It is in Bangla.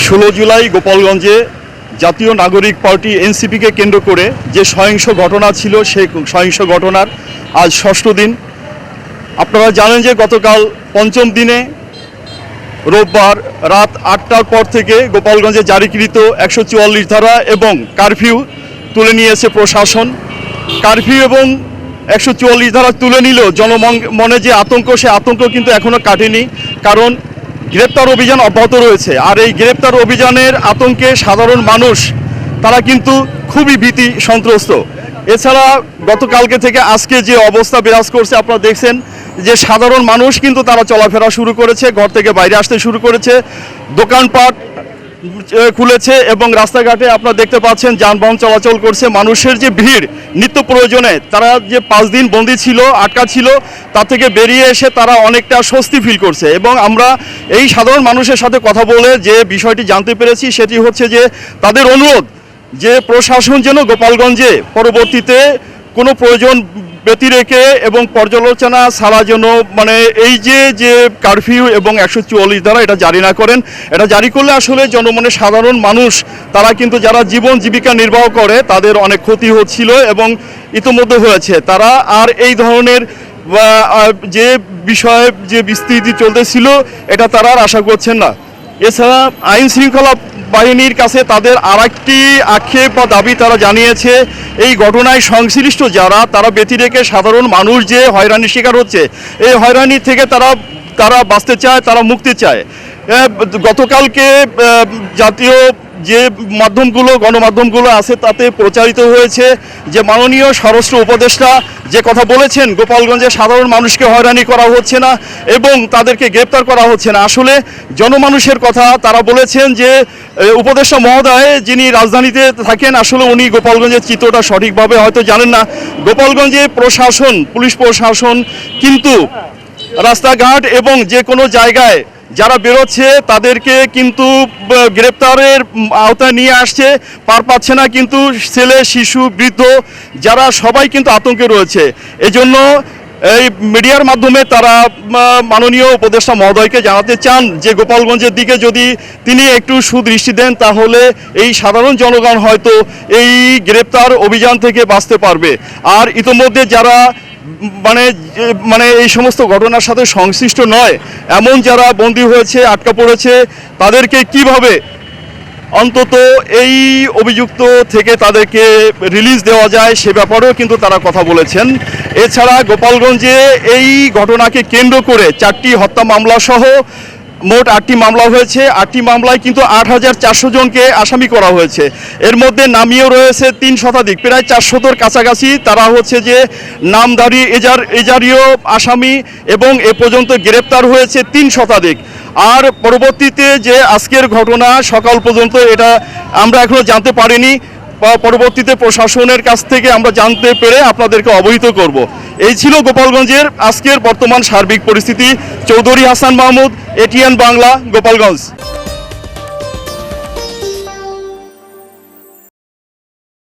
16 জুলাই গোপালগঞ্জে জাতীয় নাগরিক পার্টি এনসিপিকে কেন্দ্র করে যে সহিংস ঘটনা ছিল সেই সহিংস ঘটনার আজ ষষ্ঠ দিন। আপনারা জানেন যে গতকাল পঞ্চম দিনে রোববার রাত 8টার পর থেকে গোপালগঞ্জে জারিকৃত 144 ধারা এবং কারফিউ তুলে নিয়েছে প্রশাসন। কারফিউ এবং 144 ধারা তুলে নিলেও জনমনে যে আতঙ্ক, সে আতঙ্ক কিন্তু এখনও কাটেনি, কারণ গ্রেপ্তার অভিযান অব্যাহত রয়েছে। আর এই গ্রেপ্তার অভিযানের আতঙ্কে সাধারণ মানুষ তারা কিন্তু খুবই ভীতি সন্ত্রস্ত। এছাড়া গতকালকে থেকে আজকে যে অবস্থা বিরাজ করছে, আপনারা দেখছেন যে সাধারণ মানুষ কিন্তু তারা চলাফেরা শুরু করেছে, ঘর থেকে বাইরে আসতে শুরু করেছে, দোকানপাট খুলেছে এবং রাস্তাঘাটে আপনারা দেখতে পাচ্ছেন যানবাহন চলাচল করছে। মানুষের যে ভিড় নিত্য প্রয়োজনে, তারা যে 5 দিন বন্দী ছিল, আটকা ছিল, তা থেকে বেরিয়ে এসে তারা অনেকটা স্বস্তি ফিল করছে। এবং আমরা এই সাধারণ মানুষের সাথে কথা বলে যে বিষয়টি জানতে পেরেছি সেটি হচ্ছে যে তাদের অনুরোধ যে প্রশাসন যেন গোপালগঞ্জে পরবর্তীতে কোনো প্রয়োজন ব্যতি রেখে এবং পর্যালোচনা ছাড়া যেন এই যে কারফিউ এবং 144 ধারা এটা জারি না করেন। এটা জারি করলে আসলে জনমনের সাধারণ মানুষ তারা কিন্তু যারা জীবন জীবিকা নির্বাহ করে তাদের অনেক ক্ষতি হচ্ছিল এবং ইতোমধ্যে হয়েছে। তারা আর এই ধরনের যে বিষয়ে যে বিস্তৃতি চলতেছিল এটা তারা আর আশা করছেন না। এছাড়া আইন শৃঙ্খলা বাহিনীর কাছে তাদের আরেকটি আক্ষেপ বা দাবি তারা জানিয়েছে, এই ঘটনায় সংশ্লিষ্ট যারা, তারা ব্যতি রেখে সাধারণ মানুষ যে হয়রানির শিকার হচ্ছে, এই হয়রানি থেকে তারা বাঁচতে চায়, তারা মুক্তি চায়। গতকালকে জাতীয় যে মাধ্যমগুলো, গণমাধ্যমগুলো আছে তাতে প্রচারিত হয়েছে যে মাননীয় স্বরাষ্ট্র উপদেষ্টা যে কথা বলেছেন, গোপালগঞ্জে সাধারণ মানুষকে হয়রানি করা হচ্ছে না এবং তাদেরকে গ্রেপ্তার করা হচ্ছে না। আসলে জনমানুষের কথা তারা বলেছেন যে উপদেষ্টা মহোদয় যিনি রাজধানীতে থাকেন, আসলে উনি গোপালগঞ্জের চিত্রটা সঠিকভাবে হয়তো জানেন না। গোপালগঞ্জে প্রশাসন, পুলিশ প্রশাসন কিন্তু রাস্তাঘাট এবং যে কোনো জায়গায় যারা বেরোচ্ছে তাদেরকে কিন্তু গ্রেপ্তারের আওতায় নিয়ে আসছে, পার পাচ্ছে না। কিন্তু ছেলে, শিশু, বৃদ্ধ যারা সবাই কিন্তু আতঙ্কে রয়েছে। এজন্য এই মিডিয়ার মাধ্যমে তারা মাননীয় উপদেষ্টা মহোদয়কে জানাতে চান যে গোপালগঞ্জের দিকে যদি তিনি একটু সুদৃষ্টি দেন তাহলে এই সাধারণ জনগণ হয়তো এই গ্রেপ্তার অভিযান থেকে বাঁচতে পারবে। আর ইতোমধ্যে যারা এই সমস্ত ঘটনার সাথে সংশ্লিষ্ট নয় এমন যারা বন্দী হয়েছে, আটকা পড়েছে, তাদেরকে কিভাবে অন্তত এই অভিযুক্ত থেকে তাদেরকে রিলিজ দেওয়া যায় সে ব্যাপারেও কিন্তু তারা কথা বলেছেন। এছাড়া গোপালগঞ্জে এই ঘটনাকে কেন্দ্র করে 4টি হত্যা মামলা সহ মোট 8টি মামলা হয়েছে। 8টি মামলায় কিন্তু 8400 জনকে আসামি করা হয়েছে। এর মধ্যে নামিয়েও রয়েছে 3 শতাধিক, প্রায় 400-র কাছাকাছি তারা হচ্ছে যে নামধারী এজারীয় আসামি এবং এ পর্যন্ত গ্রেপ্তার হয়েছে 3 শতাধিক। আর পরবর্তীতে যে আজকের ঘটনা সকাল পর্যন্ত এটা আমরা এখনও জানতে পারিনি, পরবর্তীতে প্রশাসনের কাছ থেকে আমরা জানতে পেরে আপনাদেরকে অবহিত করব। এই ছিল গোপালগঞ্জের আজকের বর্তমান সার্বিক পরিস্থিতি। চৌধুরী হাসান মাহমুদ, এটিএন বাংলা, গোপালগঞ্জ।